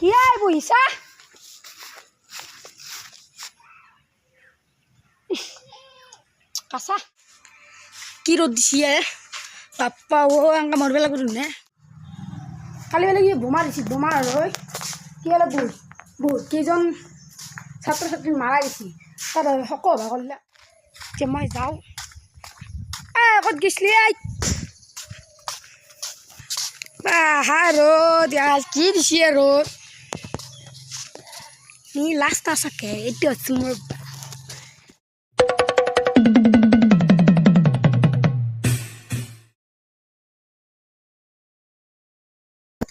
কি আই বহিছা কাঁচা কি রোদ দিছি বাপ্পা ও আঙ্কা মরবে লাগবে নে কালি বেলা কি বোমা দিছি বোমা আৰু কি হলে বহুত কেইজন ছাত্ৰ ছাত্ৰী মাৰা গেছি তাত সকলো কৰিলে যে মই যাওঁ ক'ত গৈছিলি হা ৰ'দ কি দিছি ৰ'দ লাষ্ট নাচাকে এইটো আছো মোৰ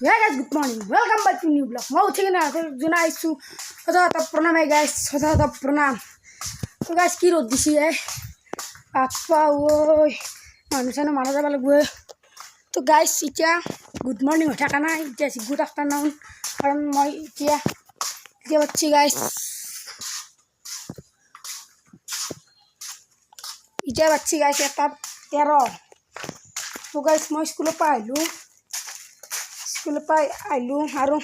Hey guys, good morning. Welcome back to new vlog. Mau uthi na juna isu hoda pranam hai guys. Hoda pranam. So guys ki rod disi appa oi manusana mara jaba lagbe. So guys itia good morning hotha kana itia good afternoon karon moi itia bacchi guys. Itia bacchi guys eta 13. So guys moi school pa ailu. School পাই আইলো আৰু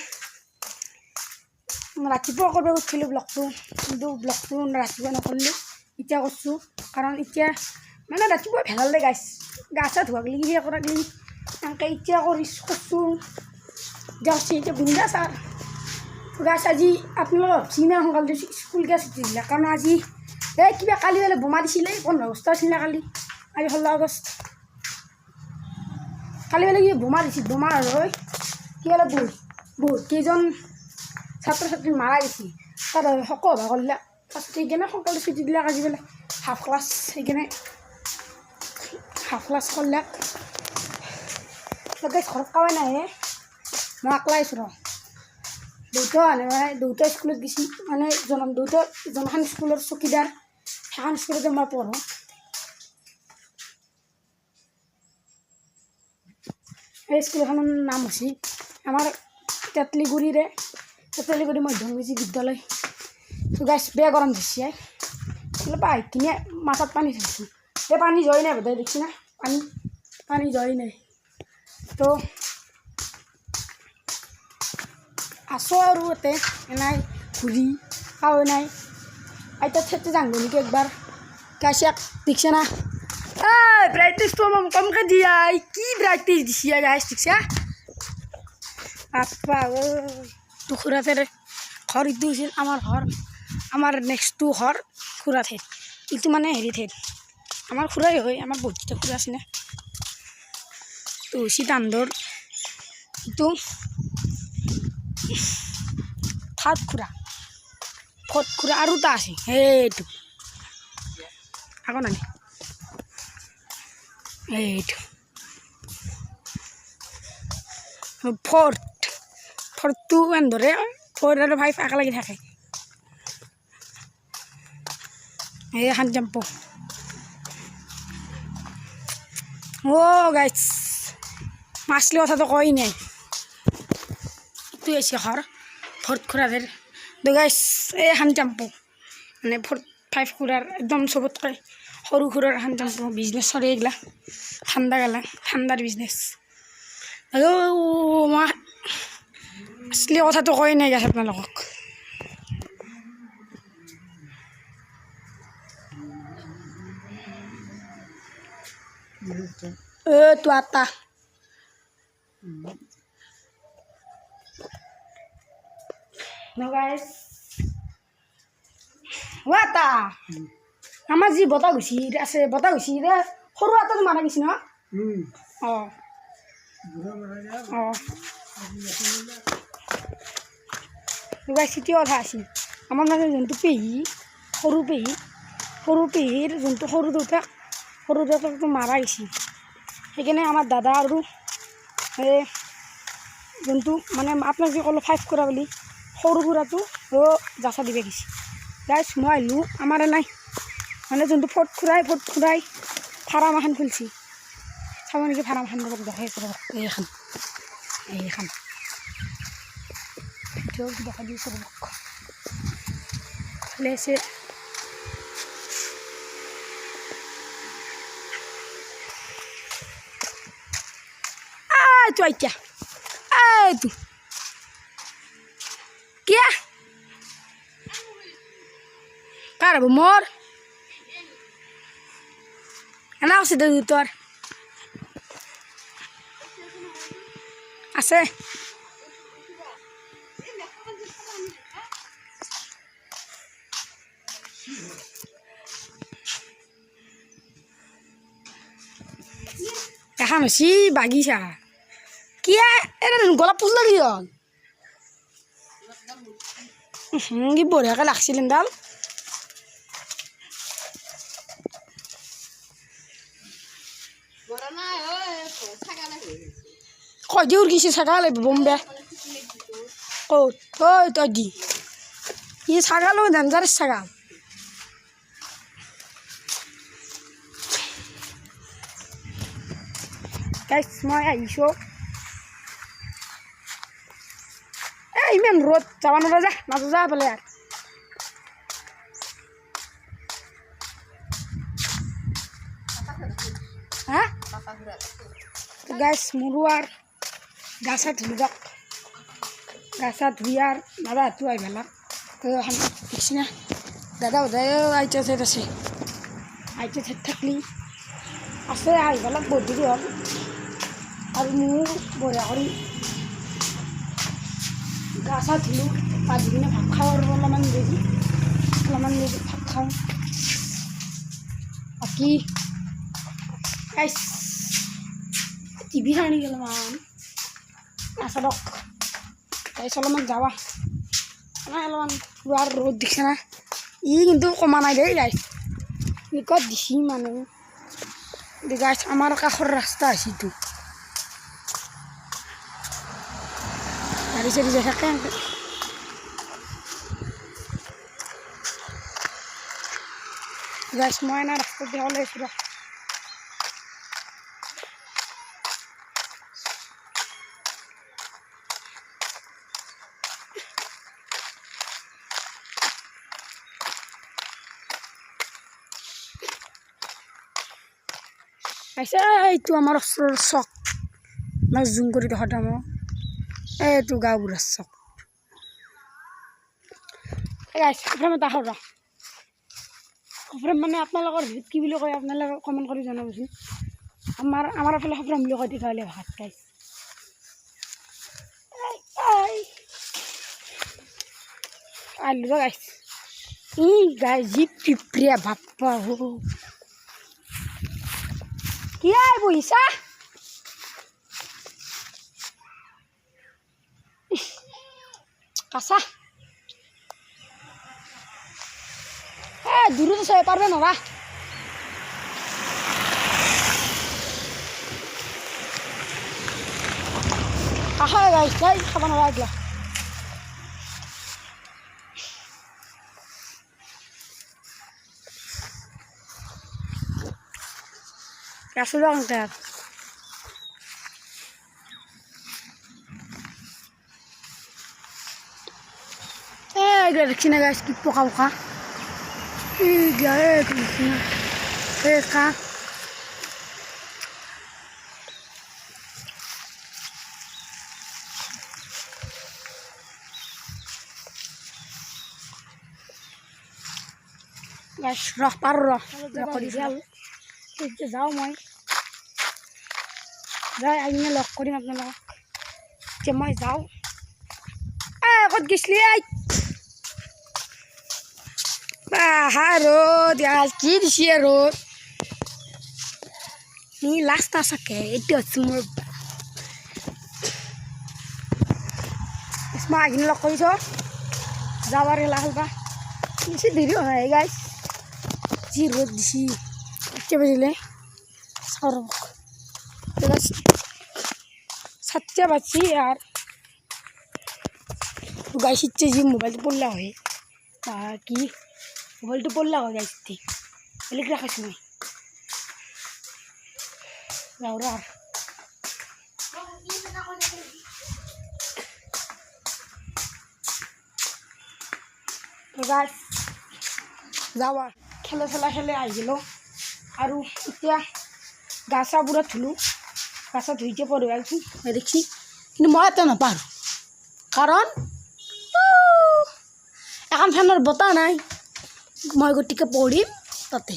ৰাতিপুৱা কৰিব উঠিলোঁ ব্লগটো কিন্তু ব্লগটো ৰাতিপুৱা নকৰিলোঁ এতিয়া কৰিছোঁ কাৰণ এতিয়া মানে ৰাতিপুৱা ভাল লাগে গাইছ গা চা ধোৱাগলি সেয়া কৰাগলি এনেকৈ এতিয়া কৰিছোঁ যাচ্ছি এতিয়া বিন্দাছ আৰু গাইছ আজি আপোনালোক চিনা সোনকালে স্কুল গেছ দিলে কাৰণ আজি এই কিবা কালি বেলা বোমা দিছিলে 15 আগষ্ট আছিল না কালি আজি 16 আগষ্ট কালি বেলা কি বোমা দিছিল বোমা আৰু কি হলে বহুত কেইজন ছাত্ৰ ছাত্ৰী মাৰা গেছি তাত সকলো কৰিলে ফাৰ্ষ্ট সেইকাৰণে সকলো ছুটি দিলে আজি বেলা হাফ ক্লাছ সেইকাৰণে হাফ ক্লাছ কৰিলে ঘৰত কাৱাই নাহে মই অকলে আছোঁ দেউতা মানে দেউতা স্কুলত গেছি মানে দেউতা যোনখন স্কুলৰ চকীদাৰ সেইখন স্কুলতে মই পঢ়োঁ এই স্কুলখনৰ নাম হৈছে আমাৰ তেতলিগুৰিৰে তেতলিগুৰি মধ্যমীজি বিদ্যালয় তো গাছ বেয়া গৰম দিছে স্কুলৰ পৰা আহি কিনে মাথাত পানী ধৰিছোঁ এই পানী যোৱাই নাই বোধহয় দেখছি না পানী যোৱাই নাই তো আছোঁ আৰু ইয়াতে এনাই ঘূৰি খাওঁ নাই আইতা থেতে যাংগো নেকি একবাৰ গাইছাক দেখছে না ব্ৰাইটনেছটো অলপ কমকৈ দিয়া কি ব্ৰাইটনেছ দিছি গাইছ দেখছা আপা তো খুৰাতে ঘৰ ইটো হৈছিল আমাৰ ঘৰ আমাৰ নেক্সটটো ঘৰ খুৰাতে ইটো মানে হেৰিত আমাৰ খুৰাই হয় আমাৰ বহুতকেইটা খুৰা আছে না তো হৈছে তান্দৰ ইটো থাৰ্ড খুৰা ফৰ্থ খুৰা আৰু এটা আছে সেইটো আকৌ নানি এইটো ফৰ্থটো এনধৰে 4 আৰু 5 একেলগে থাকে এই এখন জাম্প গাইছ মাছলি কথাটো কই নাই এইটো হৈছে ঘৰ ফৰ্থ খুৰাদেৰ তো গাইছ এই এখন জাম্প মানে 4-5 খুৰাৰ একদম চবতকৈ সৰু খুৰাৰ এখন জাম্প বিজনেছ কৰে এইগিলা ঠাণ্ডাৰ বিজনেছ মই আছলি কথাটো কই নাই গাছ আপোনালোকক তো আটা আটা আমাৰ যি বতা গুচি আছে বতা গুচি সৰু আটাটো মাৰা গৈছে ন চিটি কথা আছিল আমাৰ মানে যোনটো সৰু পেহীৰ যোনটো সৰু দেউতাকটো মাৰা গৈছে সেইকাৰণে আমাৰ দাদা আৰু এই যোনটো মানে আপোনাক যে ক'লোঁ 5 খুৰা বুলি সৰু খুৰাটো যাচা দিবে গৈছে গাইছ মই আহিলোঁ আমাৰ নাই মানে যোনটো ফৰ্থ খুৰাই ফাৰ্ম এখন খুলিছে চাব নেকি ফাৰ্ম এখন দেখাই এইখন দেখা দিছোঁ ভালে আছে এইটো এতিয়া এইটো কিয়া কার হব মোর এনা আছে দে তোর আছে এখন হচ্ছি বাগিচা কিয়া এটা গোলাপ ফুল লাগি কি বঢ়িয়াকে লাগছিল ডাল কয় দি উড়কিছে ছাগা লাগবে বোম্বে কই তই দি ই ছাগালো ডেঞ্জারাস ছাগাল গাইছ মই আহিছোঁ ইমান ৰ'দ যাব নোৱাৰা যা নাযাওঁ যা পেলাই আৰু হা গাইছ মোৰো আৰু গা চা ধুই যাওক গা চা ধুই আৰু দাদা হাতটো আহি পেলাক তো এখন দেখছি না দাদা সদায় আইতা ঠাইত আছে আইতা ঠাইত থাকলি আছে আহি পেলাক বহুত দেৰি হ'ল আৰু মোৰ বঢ়িয়া কৰি গা চা ধুলোঁ গা ধুই কিনে ভাত খাওঁ আৰু অলপমান দেৰি ভাত খাওঁ বাকী গাইছ টিভি চানি অলপমান নাচাদক গাইছ অলপমান যাবা অলপমান পুৱাৰ ৰ'দ দিছে না ই কিন্তু কমা নাই দেই গাইছ নিকট দিছি মানুহ গাইছ আমাৰ কাষৰ ৰাস্তা আছে এইটো গাড়ী চাড়ি যাই থাকে গাইছ মই না ৰাস্তাত দেখা ওলাইছোঁ ৰ আইসা এইটো আমাৰ ওচৰৰ চক মই জুম কৰি দেখাওঁ মই এইটো গাঁওবুঢ়াৰ চক সফ্ৰেম এটা খাওঁ সফ্ৰেম মানে আপোনালোকৰ ভিতৰত কি বুলি কয় আপোনালোকে কমেণ্ট কৰি জনাবচোন আমাৰ ফালে সফ্ৰেম বুলি কয় তেতিয়াহ'লে ভাত গাইছ আলু গাইছ ই গাই যি পিপ্ৰিয়া বাপ্পা কি আই বহিছা কাঁচা দূৰত চাই পাৰবে নৰা কাষা গাইছ যাই খাব নৰা এইগিলা আছো যাওঁ তাত এইগুলা দেখছি না গাছ কি পোকা পোকা কা গাছ রহ পার কৰি যাওঁ মই যাই আহি কিনে লগ কৰিম আপোনালোকক এতিয়া মই যাওঁ ক'ত গৈছিলি হা রোদ কি দিছে রোদ নি লাস্ট আসাকে এইটো হচ্ছে মোর ইসমা আগে লগ কৰিছ যাবাৰ লাল বা বেছি দেৰি হয় গাইছ যি রোদ দিছি এতিয়া বাজিলে সরব সাতটা বাজছি আর গাইছ ইচ্ছে যে মোবাইলটো পড়লা হয় কি মোবাইলটো পড়লা হয় গাইছতে বেলেগ রাখাইছো মই যাও আর যাও আর খেলা চেলা খেলে আহি গেলো আৰু এতিয়া গা চা পুৰা ধুলোঁ গা চা ধুইতে পঢ়ি আহিছোঁ দেখছি কিন্তু মই এটা নাপাৰোঁ কাৰণ এখন ফেনৰ বতাহ নাই মই গতিকে পঢ়িম তাতে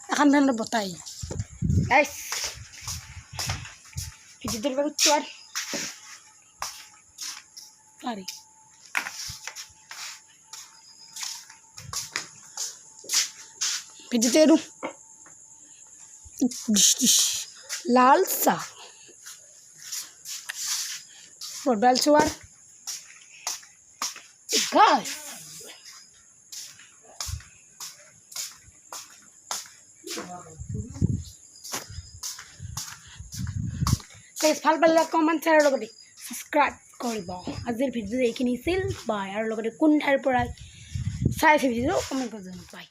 এখন ফেনৰ বতাহ গাইছ ভিডিঅ'টোৰ পৰা চোৱাৰ পাৰি ভিডিঅ'তে আৰু লাল চাহ ফুটবল চোৱাৰ গাইছ ভাল পালে কমেণ্ট শ্বেয়াৰৰ লগতে ছাবস্ক্ৰাইব কৰিব আজিৰ ভিডিঅ'টো এইখিনি আছিল বাই আৰু লগতে কোন ঠাইৰ পৰা চাই আছে ভিডিঅ'টো কমেণ্ট কৰি জনাব বাই